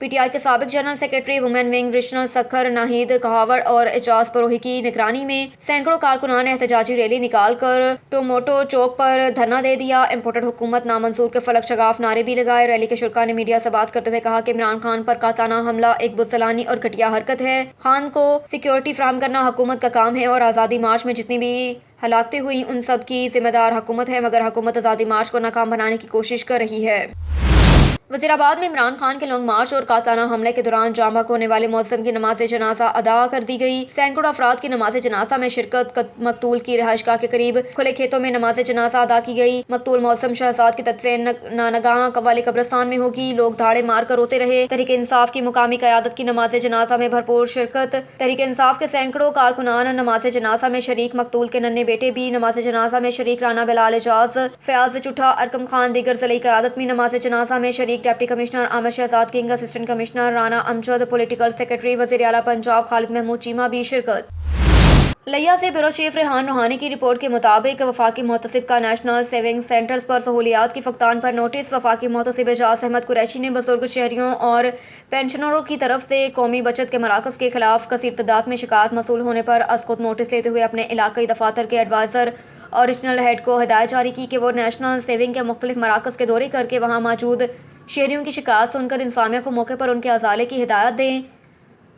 PTI کے سابق general secretary women wing regional Sukkur Naheed Kehar اور اعجاز پروہی کی نگرانی میں سینکڑوں کارکنان نے احتجاجی ریلی نکال کر ٹوموٹو چوک پر دھرنا دے دیا۔ امپورٹڈ حکومت نامنظور کے فلک شگاف نعرے بھی لگائے۔ ریلی کے شرکاء نے میڈیا سے بات کرتے ہوئے کہا کہ عمران خان پر قاطعانہ حملہ ایک بزدلانہ اور گھٹیا حرکت ہے۔ خان کو سیکیورٹی فراہم کرنا حکومت کا کام ہے اور آزادی مارچ میں جتنی بھی ہلاکتیں ہوئی ان سب کی ذمہ دار حکومت ہے، مگر حکومت آزادی مارچ کو ناکام بنانے کی کوشش کر رہی ہے۔ وزیر آباد میں عمران خان کے لانگ مارچ اور قاطعانہ حملے کے دوران جام بحق ہونے والے ملزم کی نماز جنازہ ادا کر دی گئی۔ سینکڑوں افراد کی نماز جنازہ میں شرکت۔ مقتول کی رہائش گاہ کے قریب کھلے کھیتوں میں نماز جنازہ ادا کی گئی۔ مقتول ملزم شہزاد کی تدفین نانگاہ قوالی قبرستان میں ہوگی۔ لوگ دھاڑے مار کر روتے رہے۔ تحریک انصاف کی مقامی قیادت کی نماز جنازہ میں بھرپور شرکت۔ تحریک انصاف کے سینکڑوں کارکنان نماز جنازہ میں شریک۔ مقتول کے ننھے بیٹے بھی نماز جنازہ میں شریک۔ رانا بلال اعجاز، فیاض چٹھا، ارکم خان دیگر ضلعی قیادت میں نماز جنازہ میں شریک۔ Deputy commissioner Amir Shahzad Kang, assistant commissioner Rana Amjad, political secretary وزیر اعلیٰ پنجاب خالد محمود چیمہ بھی شرکت۔ لیا سے بیورو چیف ریحان روحانی کی رپورٹ کے مطابق وفاقی محتسب کا نیشنل سیونگ سینٹرز پر سہولیات کی فقدان پر نوٹس۔ وفاقی محتسب اعجاز احمد قریشی نے بزرگ شہریوں اور پینشنروں کی طرف سے قومی بچت کے مراکز کے خلاف کثیر تعداد میں شکایات موصول ہونے پر از خود نوٹس لیتے ہوئے اپنے علاقائی دفاتر کے ایڈوائزر اور ریجنل ہیڈ کو ہدایت جاری کی کہ وہ نیشنل سیونگ کے مختلف مراکز کے دورے کر کے وہاں موجود شہریوں کی شکایات سن کر انتظامیہ کو موقع پر ان کے ازالے کی ہدایت دیں۔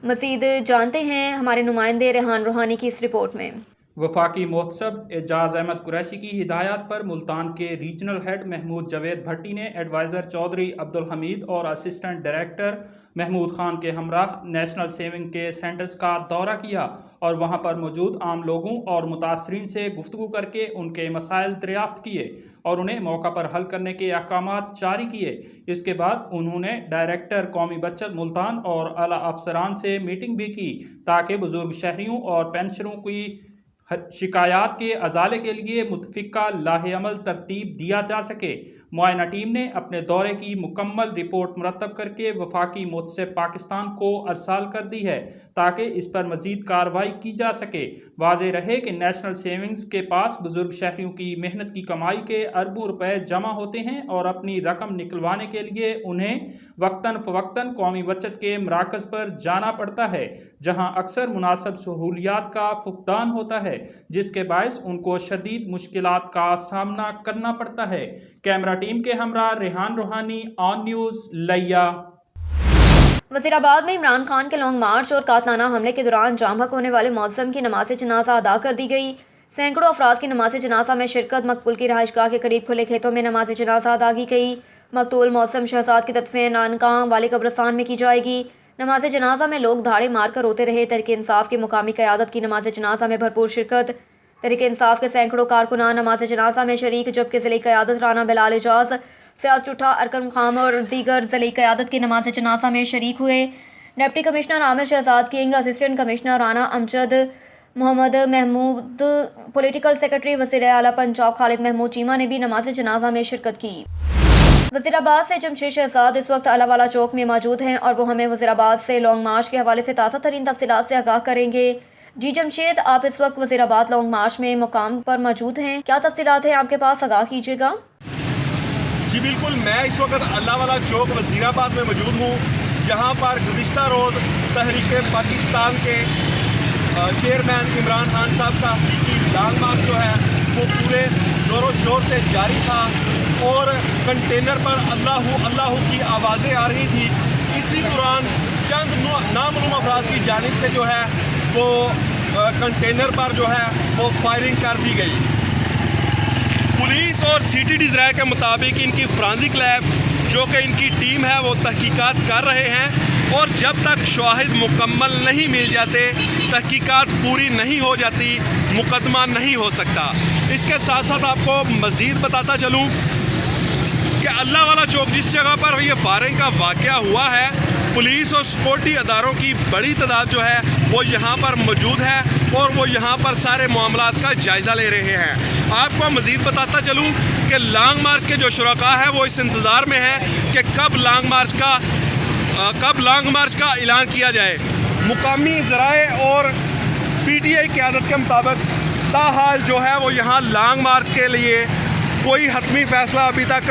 مزید جانتے ہیں ہمارے نمائندے ریحان روحانی کی اس رپورٹ میں۔ وفاقی محتسب اعجاز احمد قریشی کی ہدایات پر ملتان کے ریجنل ہیڈ محمود جاوید بھٹی نے ایڈوائزر چودھری عبدالحمید اور اسسٹنٹ ڈائریکٹر محمود خان کے ہمراہ نیشنل سیونگ کے سینٹرز کا دورہ کیا اور وہاں پر موجود عام لوگوں اور متاثرین سے گفتگو کر کے ان کے مسائل دریافت کیے اور انہیں موقع پر حل کرنے کے احکامات جاری کیے۔ اس کے بعد انہوں نے ڈائریکٹر قومی بچت ملتان اور اعلیٰ افسران سے میٹنگ بھی کی تاکہ بزرگ شہریوں اور پینشنروں کی شکایات کے ازالے کے لیے متفقہ لاہ عمل ترتیب دیا جا سکے۔ معائنہ ٹیم نے اپنے دورے کی مکمل رپورٹ مرتب کر کے وفاقی محتسب پاکستان کو ارسال کر دی ہے تاکہ اس پر مزید کارروائی کی جا سکے۔ واضح رہے کہ نیشنل سیونگز کے پاس بزرگ شہریوں کی محنت کی کمائی کے اربوں روپے جمع ہوتے ہیں اور اپنی رقم نکلوانے کے لیے انہیں وقتاً فوقتاً قومی بچت کے مراکز پر جانا پڑتا ہے جہاں اکثر مناسب سہولیات کا فقدان ہوتا ہے جس کے باعث ان کو شدید مشکلات کا سامنا کرنا پڑتا ہے۔ کیمرہ ٹیم کے ہمراہ ریحان روحانی، آن نیوز، لیا۔ وزیر آباد میں عمران خان کے لانگ مارچ اور قاطعانہ حملے کے دوران جام بحق ہونے والے ملزم کی نماز جنازہ ادا کر دی گئی۔ سینکڑوں افراد کی نماز جنازہ میں شرکت۔ مقتول کی رہائش گاہ کے قریب کھلے کھیتوں میں نماز جنازہ ادا کی گئی۔ مقتول ملزم شہزاد کی تدفین نانگاہ والی قبرستان میں کی جائے گی۔ نماز جنازہ میں لوگ دھاڑے مار کر روتے رہے۔ تحریک انصاف کی مقامی قیادت کی نماز جنازہ میں بھرپور شرکت۔ تحریک انصاف کے سینکڑوں کارکنان نماز جنازہ میں شریک جبکہ ضلعی قیادت رانا بلال اعجاز، فیاض چٹھا، ارکم خان اور دیگر ضلعی قیادت کی نماز جنازہ میں شریک ہوئے۔ Deputy commissioner Amir Shahzad Kang, assistant commissioner Rana Amjad, Muhammad Mahmood, political secretary وزیر اعلیٰ پنجاب خالد محمود چیمہ نے بھی نماز جنازہ میں شرکت کی۔ وزیر آباد سے جمشید شہزاد اس وقت اعلیٰ والا چوک میں موجود ہیں اور وہ ہمیں وزیر آباد سے لانگ مارچ کے حوالے سے تازہ ترین تفصیلات سے آگاہ کریں گے۔ جی جمشید، آپ اس وقت وزیر آباد لانگ مارچ میں مقام پر موجود ہیں، کیا تفصیلات ہیں آپ کے پاس؟ آگاہ کیجیے گا۔ جی بالکل، میں اس وقت اللہ والا چوک وزیر آباد میں موجود ہوں جہاں پر گزشتہ روز تحریک پاکستان کے چیئرمین عمران خان صاحب کا لانگ مارچ جو ہے وہ پورے زور و شور سے جاری تھا اور کنٹینر پر اللہ کی آوازیں آ رہی تھی۔ اسی دوران چند نامعلوم افراد کی جانب سے جو ہے وہ کنٹینر پر جو ہے وہ فائرنگ کر دی گئی۔ پولیس اور سی ٹی ڈیز رائے کے مطابق ان کی فرانزک لیب جو کہ ان کی ٹیم ہے وہ تحقیقات کر رہے ہیں اور جب تک شواہد مکمل نہیں مل جاتے، تحقیقات پوری نہیں ہو جاتی، مقدمہ نہیں ہو سکتا۔ اس کے ساتھ ساتھ آپ کو مزید بتاتا چلوں کہ اللہ والا چوک جس جگہ پر یہ فائرنگ کا واقعہ ہوا ہے، پولیس اور سیکورٹی اداروں کی بڑی تعداد جو ہے وہ یہاں پر موجود ہے اور وہ یہاں پر سارے معاملات کا جائزہ لے رہے ہیں۔ آپ کو مزید بتاتا چلوں کہ لانگ مارچ کے جو شرکاء ہیں وہ اس انتظار میں ہیں کہ کب لانگ مارچ کا اعلان کیا جائے۔ مقامی ذرائع اور پی ٹی آئی قیادت کے مطابق تاحال جو ہے وہ یہاں لانگ مارچ کے لیے کوئی حتمی فیصلہ ابھی تک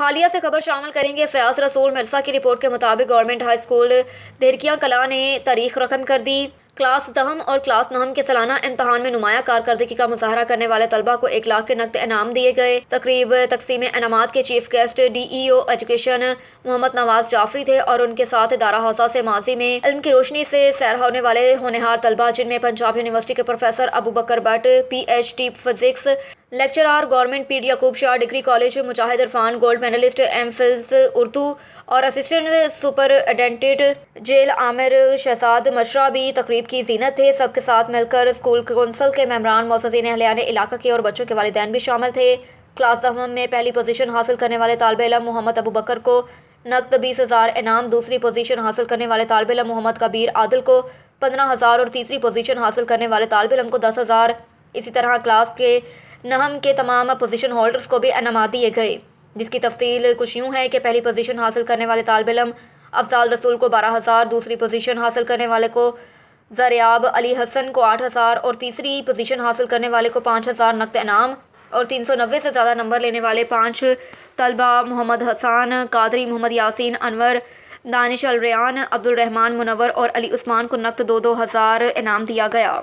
حالیہ سے خبر شامل کریں گے. فیاض رسول مرزا کی رپورٹ کے مطابق گورنمنٹ ہائی اسکول دھرکیاں کلاں نے تاریخ رقم کر دی. کلاس 10 اور کلاس 9 کے سالانہ امتحان میں نمایاں کارکردگی کا مظاہرہ کرنے والے طلبہ کو 1 لاکھ کے نقد انعام دیے گئے. تقریب تقسیم انعامات کے چیف گیسٹ DEO ایجوکیشن محمد نواز جعفری تھے اور ان کے ساتھ ادارہ ہاؤسہ سے ماضی میں علم کی روشنی سے سیر ہونے والے ہونہار طلبہ، جن میں پنجاب یونیورسٹی کے professor Abu Bakar Butt PhD physics, lecturer government Pir Yaqoob Shah degree college Mujahid Irfan gold medalist MPhils Urdu اور assistant superintendent jail Aamir Shahzad Mishra بھی تقریب کی زینت تھے. سب کے ساتھ مل کر اسکول کونسل کے ممبران، معززین اہلیان علاقہ کے اور بچوں کے والدین بھی شامل تھے. کلاس 10 میں پہلی پوزیشن حاصل کرنے والے طالب علم محمد ابو بکر کو نقد 20,000 انعام، دوسری پوزیشن حاصل کرنے والے طالب علم محمد کبیر عادل کو 15,000 اور تیسری پوزیشن حاصل کرنے والے طالب علم کو 10,000. اسی طرح کلاس کے 9 کے تمام پوزیشن ہولڈرز کو بھی انعامات دیے گئے، جس کی تفصیل کچھ یوں ہے کہ پہلی پوزیشن حاصل کرنے والے طالب علم افضال رسول کو 12,000، دوسری پوزیشن حاصل کرنے والے کو زریاب علی حسن کو 8,000 اور تیسری پوزیشن حاصل کرنے والے کو 5,000 نقد انعام، اور 390 سے زیادہ نمبر لینے والے 5 طلبہ محمد حسان قادری، محمد یاسین انور، دانش الریان، عبد الرحمان منور اور علی عثمان کو نقد 2,000 انعام دیا گیا.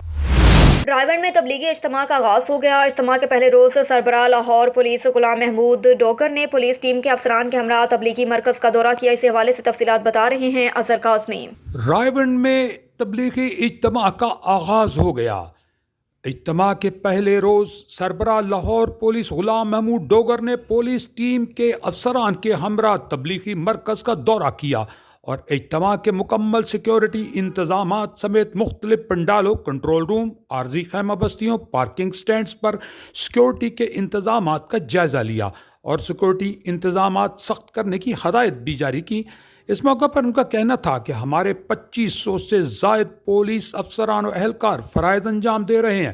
رائیونڈ میں تبلیغی اجتماع کا آغاز ہو گیا. اجتماع کے پہلے روز سربراہ لاہور پولیس غلام محمود ڈوگر نے پولیس ٹیم کے افسران کے ہمراہ تبلیغی مرکز کا دورہ کیا. اس حوالے سے تفصیلات بتا رہے ہیں اظہر قاسمی. رائیونڈ میں تبلیغی اجتماع کا آغاز ہو گیا. اجتماع کے پہلے روز سربراہ لاہور پولیس غلام محمود ڈوگر نے پولیس ٹیم کے افسران کے ہمراہ تبلیغی مرکز کا دورہ کیا اور اجتماع کے مکمل سیکیورٹی انتظامات سمیت مختلف پنڈالوں، کنٹرول روم، عارضی خیمہ بستیوں، پارکنگ سٹینڈز پر سیکیورٹی کے انتظامات کا جائزہ لیا اور سیکیورٹی انتظامات سخت کرنے کی ہدایت بھی جاری کی. اس موقع پر ان کا کہنا تھا کہ ہمارے 2500 سے زائد پولیس افسران و اہلکار فرائض انجام دے رہے ہیں،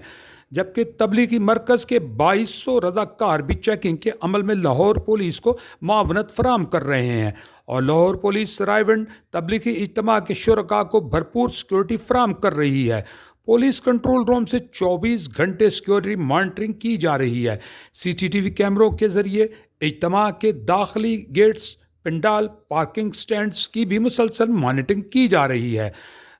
جبکہ تبلیغی مرکز کے 2200 رضاکار بھی چیکنگ کے عمل میں لاہور پولیس کو معاونت فراہم کر رہے ہیں اور لاہور پولیس رائیونڈ تبلیغی اجتماع کے شرکاء کو بھرپور سیکیورٹی فراہم کر رہی ہے. پولیس کنٹرول روم سے 24 گھنٹے سیکیورٹی مانیٹرنگ کی جا رہی ہے. CCTV کیمروں کے ذریعے اجتماع کے داخلی گیٹس، پنڈال، پارکنگ سٹینڈز کی بھی مسلسل مانیٹرنگ کی جا رہی ہے.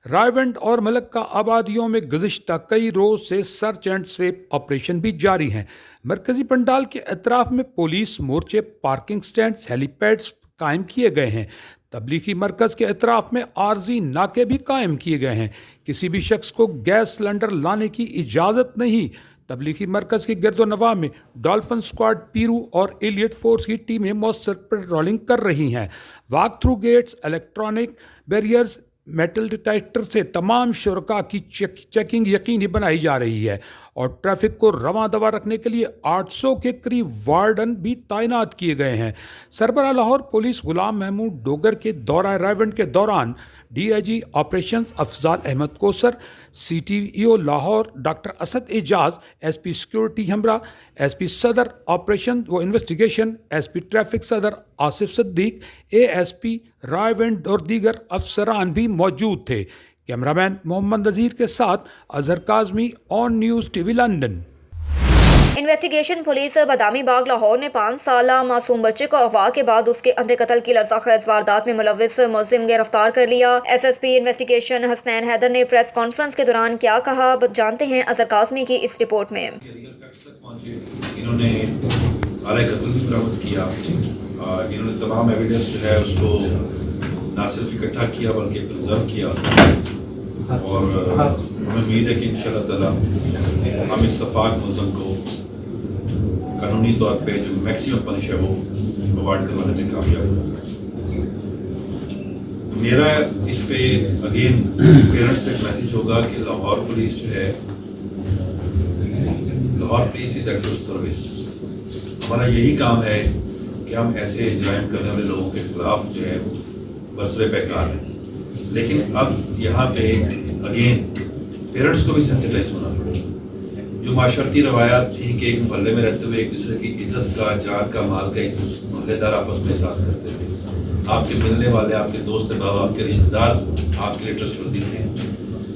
رائیونڈ اور ملکہ آبادیوں میں گزشتہ کئی روز سے سرچ اینڈ سویپ آپریشن بھی جاری ہیں. مرکزی پنڈال کے اطراف میں پولیس مورچے، پارکنگ سٹینڈز، ہیلی پیڈز قائم کیے گئے ہیں. تبلیغی مرکز کے اطراف میں عارضی ناکے بھی قائم کیے گئے ہیں. کسی بھی شخص کو گیس سلنڈر لانے کی اجازت نہیں. تبلیغی مرکز کی گرد و نواح میں ڈالفن اسکواڈ پیرو اور ایلیٹ فورس کی ٹیمیں مؤثر پیٹرولنگ کر رہی ہیں. Walk through gates, electronic barriers, metal detector سے تمام شرکاء کی چیکنگ یقینی بنائی جا رہی ہے اور ٹریفک کو رواں دوا رکھنے کے لیے 800 کے قریب وارڈن بھی تعینات کیے گئے ہیں. سربراہ لاہور پولیس غلام محمود ڈوگر کے دورہ رائیونڈ کے دوران DIG آپریشنز افضال احمد کوثر، CTO لاہور ڈاکٹر اسد اعجاز، SP سیکیورٹی ہمراہ، SP صدر آپریشن و انویسٹیگیشن، SP ٹریفک صدر آصف صدیق، ASP رائیونڈ اور دیگر افسران بھی موجود تھے. کیمرامین محمد نذیر کے ساتھ Azhar Kazmi, on news TV London. Investigation police Badami Bagh Lahore نے 5 سالہ معصوم بچے کو اغوا کے بعد اس کے اندھے قتل کی لرزہ خیز واردات میں ملوث ملزم گرفتار کر لیا. SSP انویسٹیگیشن حسنین حیدر نے پریس کانفرنس کے دوران کیا کہا، جانتے ہیں اظہر قاسمی کی اس رپورٹ میں. انہوں نے آلہ قتل بھی برآمد کیا. انہوں نے تمام ایویڈنس جو ہے اس کو نہ صرف اکٹھا کیا بلکہ پرزرو کیا اور ہمیں امید ہے کہ انشاءاللہ تعالی ہم اس شفاق ملزم کو قانونی طور پہ جو میکسیمم پنش ہے وہ اوارڈ کروانے میں کامیاب ہوگا. میرا اس پہ اگین پیرنٹس سے ایک میسیج ہوگا کہ لاہور پولیس جو ہے، Lahore police is act of service. ہمارا یہی کام ہے کہ ہم ایسے جرائم کرنے والے لوگوں کے خلاف جو ہے برسر پیکار ہیں. لیکن اب یہاں پہ اگین پیرنٹس کو بھی سینسیٹائز ہونا پڑے. جو معاشرتی روایات تھی کہ ایک محلے میں رہتے ہوئے ایک دوسرے کی عزت کا، جان کا، مال کا ایک محلے دار آپس میں احساس کرتے تھے. آپ کے ملنے والے، آپ کے دوست احباب، آپ کے رشتہ دار آپ کے لیے ٹرسٹ وردی تھے.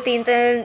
3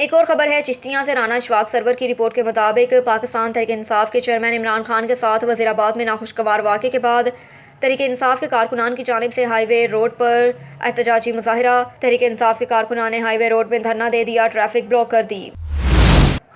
ایک اور خبر ہے چشتیاں سے رانا اشفاق سرور کی رپورٹ کے مطابق پاکستان تحریک انصاف کے چیئرمین عمران خان کے ساتھ وزیر آباد میں ناخوشگوار واقعے کے بعد تحریک انصاف کے کارکنان کی جانب سے ہائی وے روڈ پر احتجاجی مظاہرہ، تحریک انصاف کے کارکنان نے ہائی وے روڈ میں دھرنا دے دیا، ٹریفک بلاک کر دی۔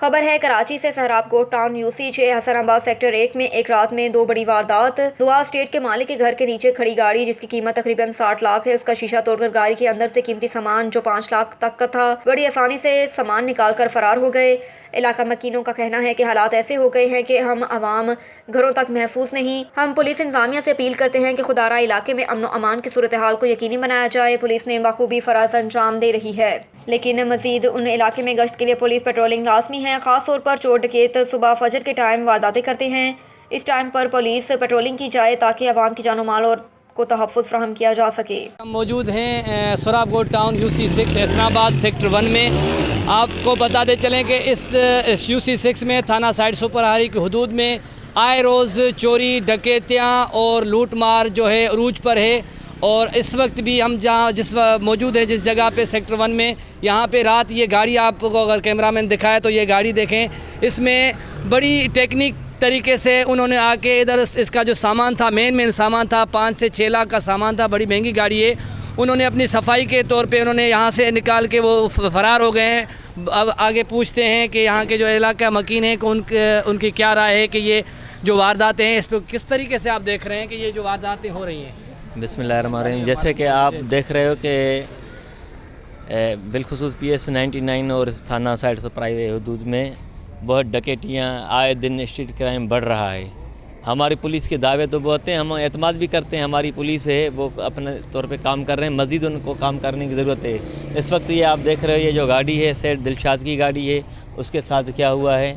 خبر ہے کراچی سے سہراب کوٹ ٹاؤن UC 6 حسن آباد سیکٹر 1 میں ایک رات میں 2 بڑی واردات۔ دعا اسٹیٹ کے مالک کے گھر کے نیچے کھڑی گاڑی جس کی قیمت تقریباً 60 لاکھ ہے، اس کا شیشہ توڑ کر گاڑی کے اندر سے قیمتی سامان جو 5 لاکھ تک کا تھا بڑی آسانی سے سامان نکال کر فرار ہو گئے۔ علاقہ مکینوں کا کہنا ہے کہ حالات ایسے ہو گئے ہیں کہ ہم عوام گھروں تک محفوظ نہیں۔ ہم پولیس انتظامیہ سے اپیل کرتے ہیں کہ خدارہ علاقے میں امن و امان کی صورتحال کو یقینی بنایا جائے۔ پولیس نے بخوبی فرائض انجام دے رہی ہے، لیکن مزید ان علاقے میں گشت کے لیے پولیس پیٹرولنگ لازمی ہے، خاص طور پر چور ڈکیت صبح فجر کے ٹائم وارداتیں کرتے ہیں۔ اس ٹائم پر پولیس پیٹرولنگ کی جائے تاکہ عوام کی جان و مال اور کو تحفظ فراہم کیا جا سکے۔ ہم موجود ہیں سہراب کوٹ ٹاؤن UC 6 حسن آباد سیکٹر 1 میں۔ آپ کو بتاتے چلیں کہ اس UC 6 میں تھانہ سائڈ سپرہاری کی حدود میں آئے روز چوری ڈکیتیاں اور لوٹ مار جو ہے عروج پر ہے، اور اس وقت بھی ہم جس موجود ہیں جس جگہ پہ سیکٹر 1 میں، یہاں پہ رات یہ گاڑی آپ کو اگر کیمرہ مین دکھائے تو یہ گاڑی دیکھیں، اس میں بڑی ٹیکنیک طریقے سے انہوں نے آ کے ادھر اس کا جو سامان تھا مین سامان تھا 5 سے 6 لاکھ کا سامان تھا، بڑی مہنگی گاڑی ہے، انہوں نے اپنی صفائی کے طور پہ انہوں نے یہاں سے نکال کے وہ فرار ہو گئے ہیں۔ اب آگے پوچھتے ہیں کہ یہاں کے جو علاقہ مکین ہیں کہ ان کی کیا رائے ہے کہ یہ جو وارداتیں ہیں اس پہ کس طریقے سے آپ دیکھ رہے ہیں کہ یہ جو وارداتیں ہو رہی ہیں۔ بسم اللہ الرحمن الرحیم۔ جیسے کہ آپ دیکھ رہے ہو کہ بالخصوص PS 99 اور تھانہ سائڈ سپرہاری حدود میں بہت ڈکیتیاں آئے دن، اسٹریٹ کرائم بڑھ رہا ہے۔ ہماری پولیس کے دعوے تو بہت ہیں، ہم اعتماد بھی کرتے ہیں، ہماری پولیس ہے وہ اپنے طور پہ کام کر رہے ہیں، مزید ان کو کام کرنے کی ضرورت ہے۔ اس وقت یہ آپ دیکھ رہے ہو یہ جو گاڑی ہے سیٹ دلشاد کی گاڑی ہے، اس کے ساتھ کیا ہوا ہے،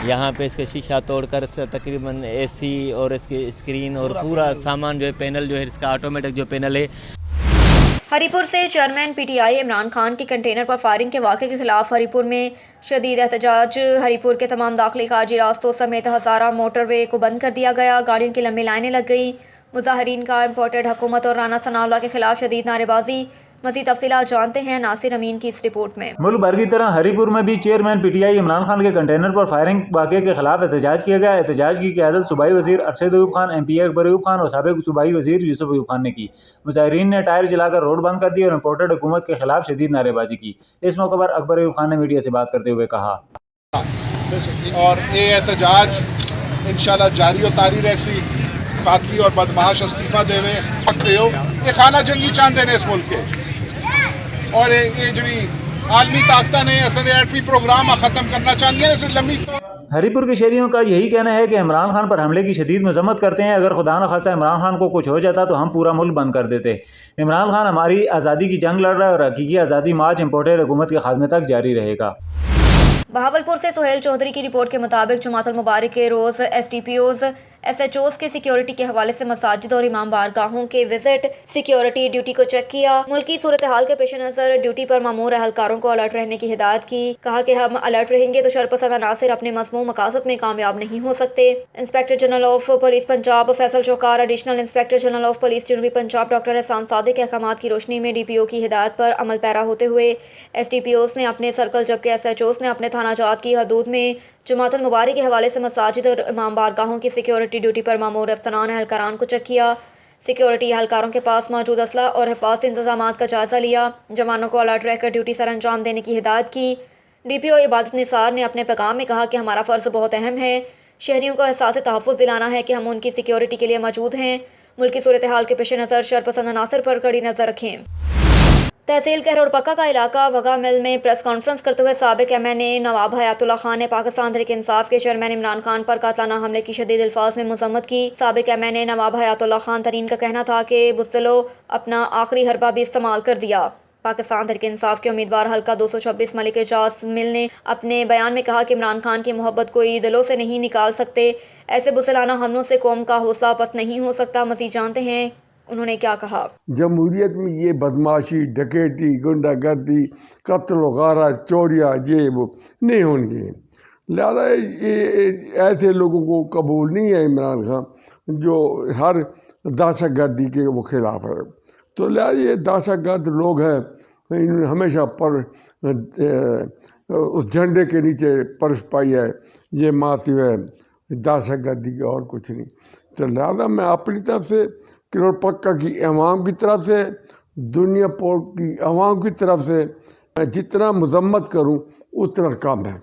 یہاں پہ اس کے شیشہ توڑ کر تقریباً AC اور اس کی اسکرین اور پورا سامان جو ہے پینل جو ہے اس کا آٹومیٹک جو پینل ہے۔ ہری پور سے چیئرمین PTI عمران خان کی کنٹینر پر فائرنگ کے واقعے کے خلاف ہری پور میں شدید احتجاج۔ ہری پور کے تمام داخلی خارجی راستوں سمیت ہزارہ موٹر وے کو بند کر دیا گیا، گاڑیوں کی لمبی لائنیں لگ گئی۔ مظاہرین کا امپورٹڈ حکومت اور رانا ثناء اللہ کے خلاف شدید نعرے بازی۔ مزید تفصیلات جانتے ہیں ناصر امین کی اس رپورٹ میں۔ ملک بھر کی طرح ہری پور میں بھی چیئرمین PTI عمران خان کے کنٹینر پر فائرنگ واقعے کے خلاف احتجاج کیا گیا۔ احتجاج کی قیادت صوبائی وزیر ارشد ایوب خان، MP اکبر ایوب خان اور سابق صوبائی وزیر یوسف ایوب خان نے کی۔ مظاہرین نے ٹائر جلا کر روڈ بند کر دی اور امپورٹڈ حکومت کے خلاف شدید نعرے بازی کی۔ اس موقع پر اکبر ایوب خان نے میڈیا سے بات کرتے ہوئے کہا، اور یہ احتجاج انشاءاللہ جاری و طاری رہسی، قاتلی اور بدمعاش استعفیٰ دے یہ خانہ جنگی چاندے نے اس ملک کے، اور یہ جڑی عالمی طاقتیں نے اصل ایٹمی پروگرام ختم کرنا چاہتی ہیں لمبی۔ ہری پور کے شہریوں کا یہی کہنا ہے کہ عمران خان پر حملے کی شدید مذمت کرتے ہیں۔ اگر خدا نخواستہ عمران خان کو کچھ ہو جاتا تو ہم پورا ملک بند کر دیتے۔ عمران خان ہماری آزادی کی جنگ لڑ رہا ہے اور حقیقی آزادی مارچ امپورٹڈ حکومت کے خاتمے تک جاری رہے گا۔ بہاولپور سے سہیل چودھری کی رپورٹ کے مطابق جمعۃ المبارک کے روز SDPOs SHOs کے سیکیورٹی کے حوالے سے مساجد اور امام بارگاہوں کے وزٹ سیکیورٹی ڈیوٹی کو چیک کیا۔ ملکی صورتحال کے پیش نظر ڈیوٹی پر مامور اہلکاروں کو الرٹ رہنے کی ہدایت کی۔ کہا کہ ہم الرٹ رہیں گے تو شرپسند عناصر اپنے مذموم مقاصد میں کامیاب نہیں ہو سکتے۔ Inspector general of police Punjab Faisal Chaukar, additional inspector general of police جنوبی پنجاب ڈاکٹر احسان صادق کے احکامات کی روشنی میں DPO کی ہدایت پر عمل پیرا ہوتے ہوئے SDPOs نے اپنے سرکل جبکہ SHOs نے اپنے تھانہ جات کی حدود میں جمعۃ المبارک کے حوالے سے مساجد اور امام بارگاہوں کی سیکیورٹی ڈیوٹی پر مامور افسران اہلکاران کو چیک کیا۔ سیکیورٹی اہلکاروں کے پاس موجود اسلحہ اور حفاظتی انتظامات کا جائزہ لیا۔ جوانوں کو الرٹ رہ کر ڈیوٹی سر انجام دینے کی ہدایت کی۔ DPO عبادت نثار نے اپنے پیغام میں کہا کہ ہمارا فرض بہت اہم ہے، شہریوں کو احساس تحفظ دلانا ہے کہ ہم ان کی سیکیورٹی کے لیے موجود ہیں۔ ملکی صورتحال کے پیش نظر شرپسند عناصر پر کڑی نظر رکھیں۔ تحصیل کہرور پکا کا علاقہ وگا مل میں پریس کانفرنس کرتے ہوئے سابق MNA نواب حیات اللہ خان نے پاکستان تحریک انصاف کے چیئرمین عمران خان پر قاتلانہ حملے کی شدید الفاظ میں مذمت کی۔ سابق MNA نواب حیات اللہ خان ترین کا کہنا تھا کہ بزدلوں اپنا آخری حربہ بھی استعمال کر دیا۔ پاکستان تحریک انصاف کے امیدوار حلقہ 226 ملک اعجاز مل نے اپنے بیان میں کہا کہ عمران خان کی محبت کوئی دلوں سے نہیں نکال سکتے، ایسے بزدلانہ حملوں سے قوم کا حوصلہ پست نہیں ہو سکتا۔ مزید جانتے ہیں انہوں نے کیا کہا۔ جمہوریت میں یہ بدماشی، ڈکیتی، گنڈا گردی، قتل و غارت، چوریاں یہ وہ نہیں ہوں گے، لہذا یہ ایسے لوگوں کو قبول نہیں ہے عمران خان جو ہر دہشت گردی کے وہ خلاف ہے۔ تو لہذا یہ دہشت گرد لوگ ہیں، انہوں نے ہمیشہ پر اس جھنڈے کے نیچے پرس پائی ہے، یہ ماتی ہے دہشت گردی اور کچھ نہیں۔ تو لہٰذا میں اپنی طرف سے کروڑ پکا کی عوام کی طرف سے، دنیا پور کی عوام کی طرف سے میں جتنا مذمت کروں اتنا کم ہے،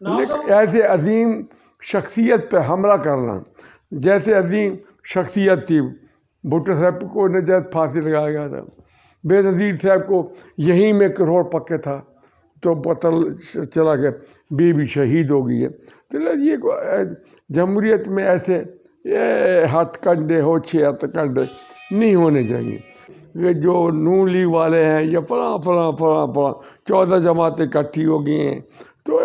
لیکن ایسے عظیم شخصیت پہ حملہ کرنا، جیسے عظیم شخصیت تھی بھٹو صاحب کو نجات پھانسی لگایا گیا تھا، بے نظیر صاحب کو یہیں میں کروڑ پکے تھا تو پتہ چلا کہ بیوی شہید ہو گئی ہے۔ تو یہ جمہوریت میں ایسے ہتھ کنڈے ہو چھ ہتھ کنڈے نہیں ہونے چاہیے کہ جو نون لیگ والے ہیں یا فلاں فلاں فلاں فلاں 14 جماعتیں اکٹھی ہو گئی ہیں، تو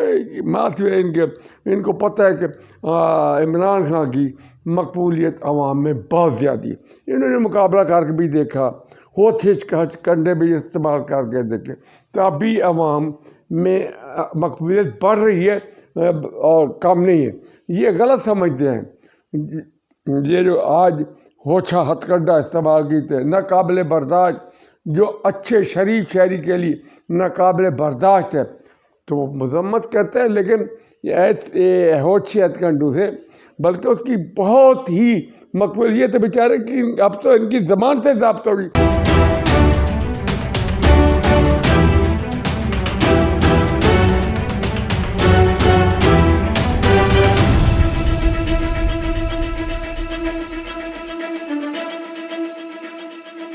ان کو پتہ ہے کہ عمران خان کی مقبولیت عوام میں بہت زیادہ ہے۔ انہوں نے مقابلہ کر کے بھی دیکھا، ہوت ہچ کنڈے بھی استعمال کر کے دیکھے، تب بھی عوام میں مقبولیت بڑھ رہی ہے اور کم نہیں ہے۔ یہ غلط سمجھتے ہیں، یہ جو آج ہوچھا ہتھ کنڈا استعمال کیتے ناقابل برداشت، جو اچھے شریف شہری کے لیے ناقابل برداشت ہے تو وہ مذمت کرتے ہیں، لیکن یہ ہوچھے ہتھ کنڈوں سے بلکہ اس کی بہت ہی مقبولیت بیچارے کی اب تو ان کی زبان سے ضبط ہوگی۔